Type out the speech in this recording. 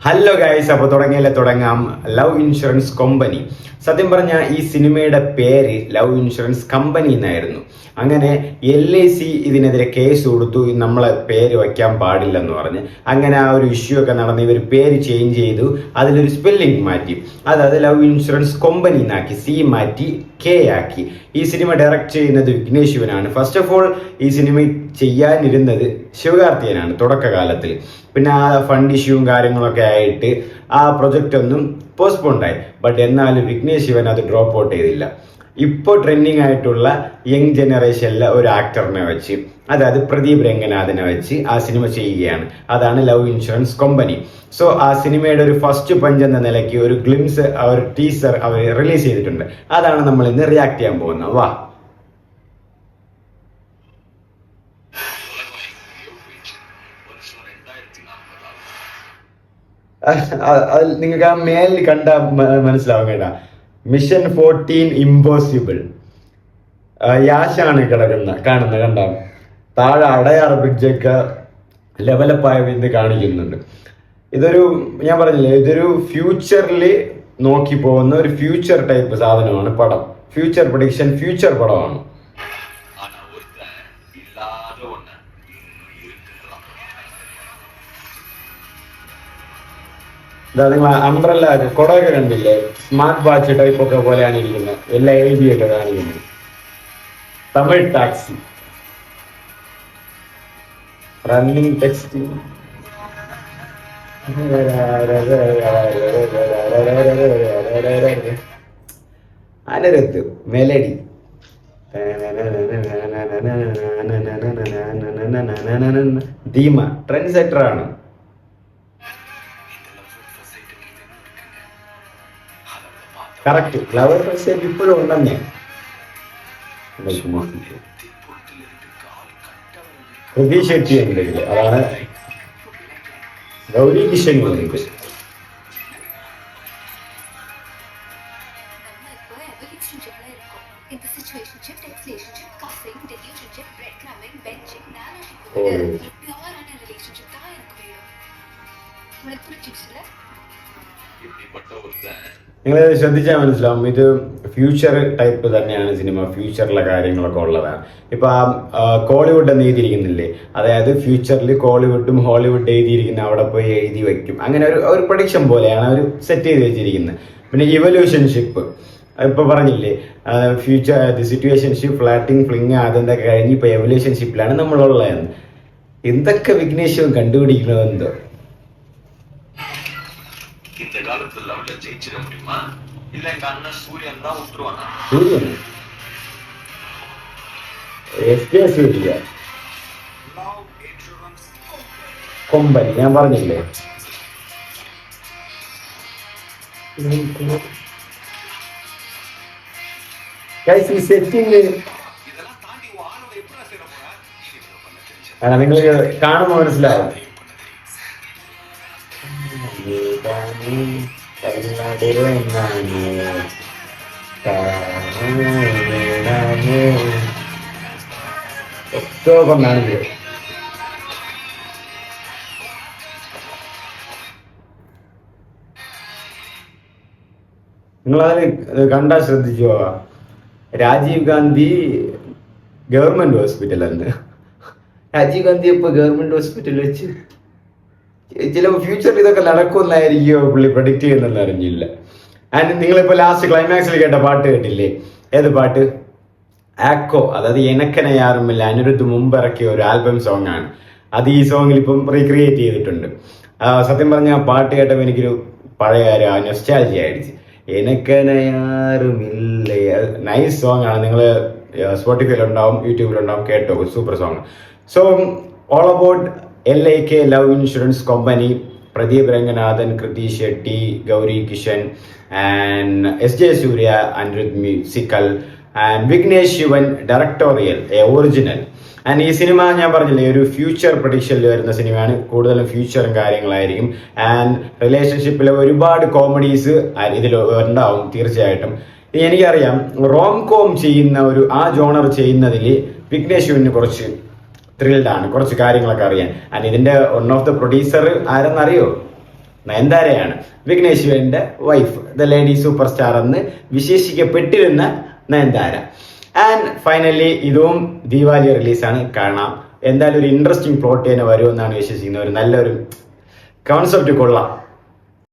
Hello guys, അപ്പോൾ തുടങ്ങാം. Love insurance company. സത്യം പറഞ്ഞാൽ ഈ സിനിമയുടെ പേര് ലവ് ഇൻഷുറൻസ് കമ്പനി എന്നായിരുന്നു. അങ്ങനെ LIC ഇതിനെതിരെ കേസ് കൊടുത്തു, നമ്മളെ പേര് വയ്ക്കാൻ പാടില്ലെന്ന് പറഞ്ഞ്. അങ്ങനെ ആ ഒരു ഇഷ്യൂ ഒക്കെ നടന്ന് ഇവർ പേര് ചേഞ്ച് ചെയ്തു, അതിലൊരു സ്പെല്ലിംഗ് മാറ്റി. അതായത് ലവ് ഇൻഷുറൻസ് കമ്പനി എന്നാക്കി, C മാറ്റി K ആക്കി. ഈ സിനിമ ഡയറക്റ്റ് ചെയ്യുന്നത് വിഘ്നേഷ് ശിവനാണ്. ഫസ്റ്റ് ഓഫ് ഓൾ ഈ സിനിമ ചെയ്യാനിരുന്നത് ശിവകാർത്തികനാണ് തുടക്കകാലത്തിൽ. പിന്നെ ആ ഫണ്ട് ഇഷ്യൂവും കാര്യങ്ങളൊക്കെ ആയിട്ട് ആ പ്രൊജക്റ്റ് ഒന്നും പോസ്റ്റ്പോണ്ട് ആയി. ബട്ട് എന്നാലും വിഘ്നേഷ് ശിവൻ അത് ഡ്രോപ്പ് ഔട്ട് ചെയ്തില്ല. ഇപ്പോൾ ട്രെൻഡിങ് ആയിട്ടുള്ള യങ് ജനറേഷനിലെ ഒരു ആക്ടറിനെ വെച്ച്, അതായത് പ്രദീപ് രംഗനാഥിനെ വെച്ച് ആ സിനിമ ചെയ്യുകയാണ്. അതാണ് ലവ് ഇൻഷുറൻസ് കമ്പനി. സോ ആ സിനിമയുടെ ഒരു ഫസ്റ്റ് പഞ്ച് എന്ന നിലയ്ക്ക് ഒരു ഗ്ലിംസ്, ഒരു ടീസർ അവർ റിലീസ് ചെയ്തിട്ടുണ്ട്. അതാണ് നമ്മൾ ഇന്ന് റിയാക്ട് ചെയ്യാൻ പോകുന്നത്. വാ. നിങ്ങൾക്ക് ആ മേലിൽ കണ്ട മനസ്സിലാവും കേട്ടാ. Mission 14 impossible. യാഷാണ് കാണുന്നത് കണ്ട. താഴെ അടയാർ ബ്രിഡ്ജൊക്കെ ലെവലപ്പായ ഇത് കാണിക്കുന്നുണ്ട്. ഇതൊരു, ഞാൻ പറഞ്ഞില്ലേ, ഇതൊരു ഫ്യൂച്ചറിൽ നോക്കി പോകുന്ന ഒരു ഫ്യൂച്ചർ ടൈപ്പ് സാധനമാണ് പടം. ഫ്യൂച്ചർ പ്രഡിക്ഷൻ, ഫ്യൂച്ചർ പടമാണ്. നിങ്ങൾ അംബ്രല്ല കുടയൊക്കെ കണ്ടില്ലേ? സ്മാർട്ട് വാച്ച് ടൈപ്പ് ഒക്കെ പോലെയാണ് ഇരിക്കുന്നത്. എല്ലാം എഴുതിയൊക്കെ കാണിക്കുന്നത്. തമിഴ് ടാക്സി, റണ്ണിങ് ടെക്സ്റ്റ്, അനരത്ത് മെലഡി, ധീമ ട്രെൻഡ് സെറ്റർ ആണ്. കറക്റ്റ്. ലവർ ഫസ്റ്റ് ഇപ്പോഴും ഉണ്ടെന്നേ. കൃതി ഷെട്ടി ഉണ്ട്, അതാണ് ഗൗരി കിഷൻ ഉണ്ട്. നിങ്ങൾ ശ്രദ്ധിച്ചാൽ മനസ്സിലാവും, ഇത് ഫ്യൂച്ചർ ടൈപ്പ് തന്നെയാണ് സിനിമ. ഫ്യൂച്ചറിലെ കാര്യങ്ങളൊക്കെ ഉള്ളതാണ്. ഇപ്പൊ ആ കോളിവുഡ് എന്ന് എഴുതിയിരിക്കുന്നില്ലേ, അതായത് ഫ്യൂച്ചറിൽ കോളിവുഡും ഹോളിവുഡ് എഴുതിയിരിക്കുന്ന അവിടെ പോയി എഴുതി വെക്കും. അങ്ങനെ ഒരു പ്രഡിക്ഷൻ പോലെയാണ് അവർ സെറ്റ് ചെയ്ത് വെച്ചിരിക്കുന്നത്. പിന്നെ ഇവല്യൂഷൻഷിപ്പ് ഇപ്പൊ പറഞ്ഞില്ലേ, ഫ്യൂച്ചർ സിറ്റുവേഷൻഷിപ്പ്, ഫ്ലാറ്റിംഗ്, ഫ്ലിങ്, അതെന്തൊക്കെ കഴിഞ്ഞ് ഇപ്പൊ എവല്യൂഷൻഷിപ്പിലാണ് നമ്മളുള്ളതെന്ന്. എന്തൊക്കെ വിഘ്നേശ്വരം കണ്ടുപിടിക്കണമെന്തോ. இந்த காலத்துல லவ்ல ஜெயிச்சிட முடியுமா? இல்ல எங்க அண்ணன் சூரியன் தான் விட்டுருவானா? சூரியன் സൂര്യ കൊമ്പനി, ഞാൻ പറഞ്ഞില്ലേ. സെറ്റിംഗ് നിങ്ങൾ കാണുമ്പോ മനസ്സിലാവും. ഒന്നാണ് നിങ്ങളതിന് കണ്ടാ ശ്രദ്ധിച്ചു പോവാ. രാജീവ് ഗാന്ധി ഗവൺമെന്റ് ഹോസ്പിറ്റലാണ്. രാജീവ് ഗാന്ധി ഇപ്പൊ ഗവൺമെന്റ് ഹോസ്പിറ്റലിൽ വെച്ച് ചിലപ്പോൾ ഫ്യൂച്ചറിൽ ഇതൊക്കെ നടക്കുമെന്നായിരിക്കുമോ പുള്ളി പ്രഡിക്റ്റ് ചെയ്യുന്നെന്ന് അറിഞ്ഞില്ല. ആൻഡ് നിങ്ങളിപ്പോൾ ലാസ്റ്റ് ക്ലൈമാക്സിൽ കേട്ട പാട്ട് കേട്ടില്ലേ? ഏത് പാട്ട്? ആക്കോ, അതായത് എനക്കനെ യാറുമില്ല, അനിരുദ്ധ് മുമ്പ് ഇറക്കിയ ഒരു ആൽബം സോങ് ആണ്. അത് ഈ സോങ്ങിൽ ഇപ്പം റീക്രിയേറ്റ് ചെയ്തിട്ടുണ്ട്. സത്യം പറഞ്ഞാൽ ആ പാട്ട് കേട്ടപ്പോൾ എനിക്കൊരു പഴയ നൊസ്റ്റാൾജി ആയിடுச்சு. എനക്കനെ യാറുമില്ല, നൈസ് സോങ് ആണ്. നിങ്ങൾ സ്പോട്ടിഫൈയിലുണ്ടാവും, യൂട്യൂബിലുണ്ടാവും, കേട്ടോ. Super song. So all about LIK love insurance company. Pradeep Ranganathan, Krithi Shetty, Gowri Kishan and SJ Suriya, Anirudh musical and Vignesh Shivan directorial, original. And ഈ സിനിമ ഞാൻ പറഞ്ഞില്ലേ, ഒരു ഫ്യൂച്ചർ പ്രഡിക്ഷനിൽ വരുന്ന സിനിമയാണ്. കൂടുതലും ഫ്യൂച്ചറും കാര്യങ്ങളായിരിക്കും. ആൻഡ് റിലേഷൻഷിപ്പിലെ ഒരുപാട് കോമഡീസ് ഇതിൽ ഉണ്ടാവും തീർച്ചയായിട്ടും. എനിക്കറിയാം, റോം കോം ചെയ്യുന്ന ആ ജോണർ ചെയ്യുന്നതിൽ വിഘ്നേഷ് ശിവന് കുറച്ച് ത്രിൽഡ് ആണ്, കുറച്ച് കാര്യങ്ങളൊക്കെ അറിയാൻ. ആൻഡ് ഇതിന്റെ വൺ ഓഫ് ദ പ്രൊഡ്യൂസർ ആരെന്നറിയോ? നയൻതാരയാണ്. വിഘ്നേഷ് ശിവന്റെ wife, the lady superstar എന്ന് വിശേഷിക്കപ്പെട്ടിരുന്ന നയൻതാര. ആൻഡ് ഫൈനലി ഇതും ദീപാവലി റിലീസാണ്. കാണാം. എന്തായാലും ഒരു ഇൻട്രസ്റ്റിംഗ് പ്ലോട്ട് തന്നെ വരുമെന്നാണ് വിശ്വസിക്കുന്നത്. ഒരു നല്ലൊരു കോൺസെപ്റ്റ് കൊള്ളാം.